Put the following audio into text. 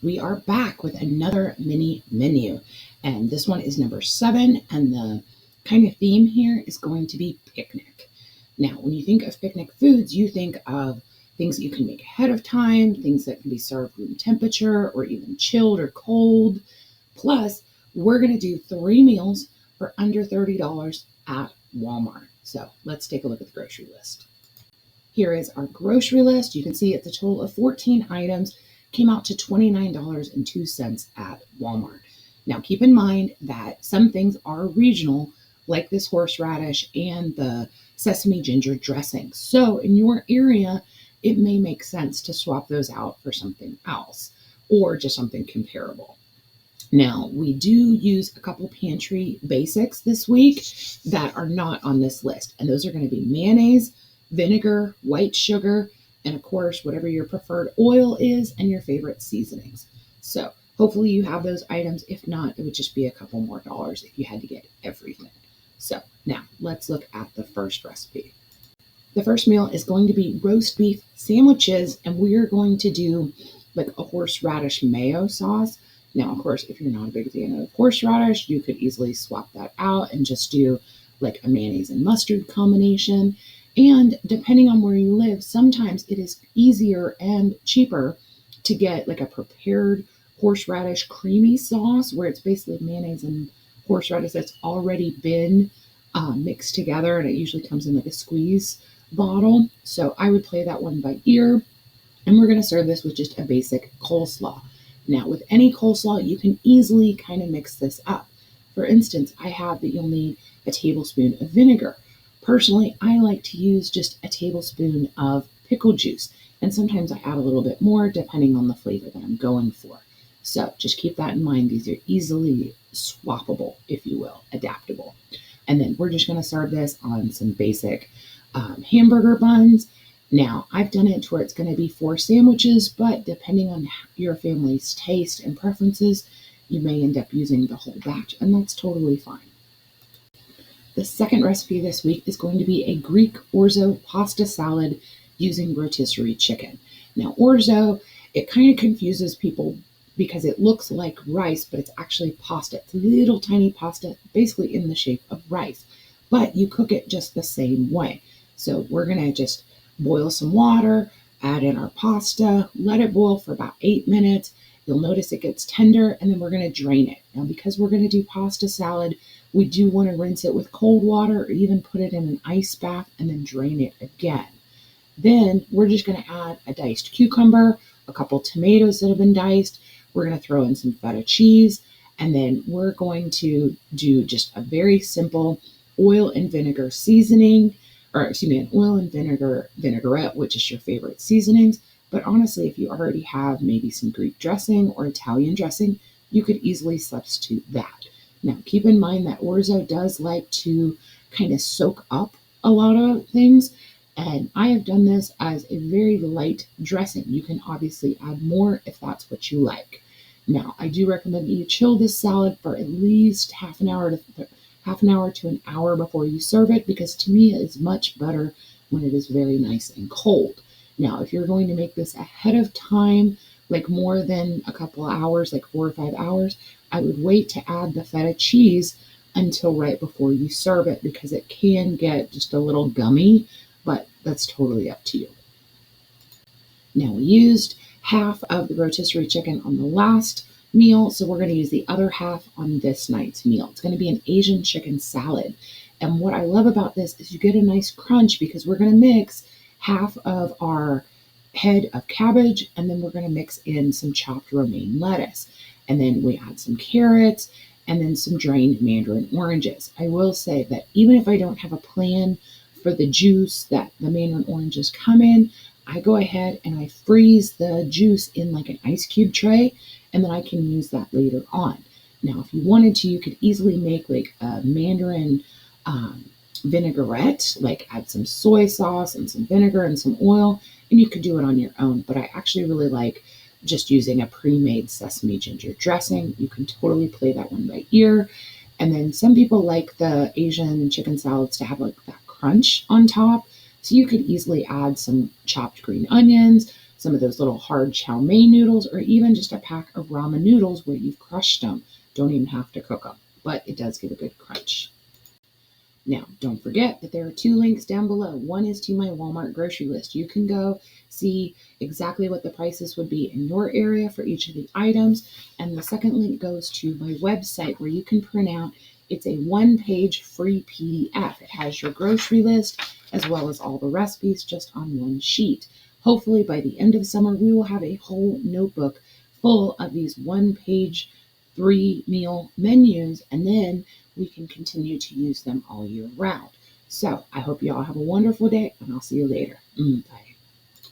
we are back with another mini menu. And this one is number 7. And the kind of theme here is going to be picnic. Now, when you think of picnic foods, you think of things that you can make ahead of time, things that can be served room temperature or even chilled or cold. Plus, we're going to do 3 meals for under $30 at Walmart. So let's take a look at the grocery list. Here is our grocery list. You can see it's a total of 14 items, came out to $29.02 at Walmart. Now keep in mind that some things are regional, like this horseradish and the sesame ginger dressing. So in your area, it may make sense to swap those out for something else or just something comparable. Now, we do use a couple pantry basics this week that are not on this list, and those are going to be mayonnaise, vinegar, white sugar, and of course, whatever your preferred oil is and your favorite seasonings. So hopefully you have those items. If not, it would just be a couple more dollars if you had to get everything. So now let's look at the first recipe. The first meal is going to be roast beef sandwiches, and we're going to do like a horseradish mayo sauce. Now, of course, if you're not a big fan of horseradish, you could easily swap that out and just do like a mayonnaise and mustard combination. And depending on where you live, sometimes it is easier and cheaper to get like a prepared horseradish creamy sauce where it's basically mayonnaise and horseradish that's already been mixed together, and it usually comes in like a squeeze bottle. So I would play that one by ear. And we're going to serve this with just a basic coleslaw. Now, with any coleslaw, you can easily kind of mix this up. For instance, I have that you'll need a tablespoon of vinegar. Personally, I like to use just a tablespoon of pickle juice, and sometimes I add a little bit more depending on the flavor that I'm going for. So just keep that in mind. These are easily swappable, if you will, adaptable. And then we're just going to serve this on some basic hamburger buns. Now, I've done it to where it's going to be 4 sandwiches, but depending on your family's taste and preferences, you may end up using the whole batch, and that's totally fine. The second recipe this week is going to be a Greek orzo pasta salad using rotisserie chicken. Now, orzo, it kind of confuses people because it looks like rice, but it's actually pasta. It's little tiny pasta, basically in the shape of rice, but you cook it just the same way. So we're going to just boil some water, add in our pasta, let it boil for about 8 minutes. You'll notice it gets tender, and then we're going to drain it. Now, because we're going to do pasta salad, we do want to rinse it with cold water or even put it in an ice bath and then drain it again. Then we're just going to add a diced cucumber, a couple tomatoes that have been diced. We're going to throw in some feta cheese, and then we're going to do just a very simple oil and vinegar seasoning, an oil and vinaigrette, which is your favorite seasonings. But honestly, if you already have maybe some Greek dressing or Italian dressing, you could easily substitute that. Now, keep in mind that orzo does like to kind of soak up a lot of things, and I have done this as a very light dressing. You can obviously add more if that's what you like. Now, I do recommend that you chill this salad for at least half an hour to an hour before you serve it, because to me it is much better when it is very nice and cold. Now, if you're going to make this ahead of time, like more than a couple of hours, like 4 or 5 hours, I would wait to add the feta cheese until right before you serve it, because it can get just a little gummy, but that's totally up to you. Now, we used half of the rotisserie chicken on the last meal, so we're going to use the other half on this night's meal. It's going to be an Asian chicken salad. And what I love about this is you get a nice crunch, because we're going to mix half of our head of cabbage, and then we're going to mix in some chopped romaine lettuce. And then we add some carrots and then some drained mandarin oranges. I will say that even if I don't have a plan for the juice that the mandarin oranges come in, I go ahead and I freeze the juice in like an ice cube tray, and then I can use that later on. Now, if you wanted to, you could easily make like a mandarin vinaigrette, like add some soy sauce and some vinegar and some oil, and you could do it on your own. But I actually really like just using a pre-made sesame ginger dressing. You can totally play that one by ear. And then some people like the Asian chicken salads to have like that crunch on top. So you could easily add some chopped green onions, some of those little hard chow mein noodles, or even just a pack of ramen noodles where you've crushed them. Don't even have to cook them, but it does give a good crunch. Now, don't forget that there are two links down below. One is to my Walmart grocery list. You can go see exactly what the prices would be in your area for each of the items. And the second link goes to my website where you can print out. It's a one-page free PDF. It has your grocery list as well as all the recipes just on one sheet. Hopefully by the end of summer, we will have a whole notebook full of these one-page 3-meal menus, and then we can continue to use them all year round. So I hope you all have a wonderful day, and I'll see you later. Bye.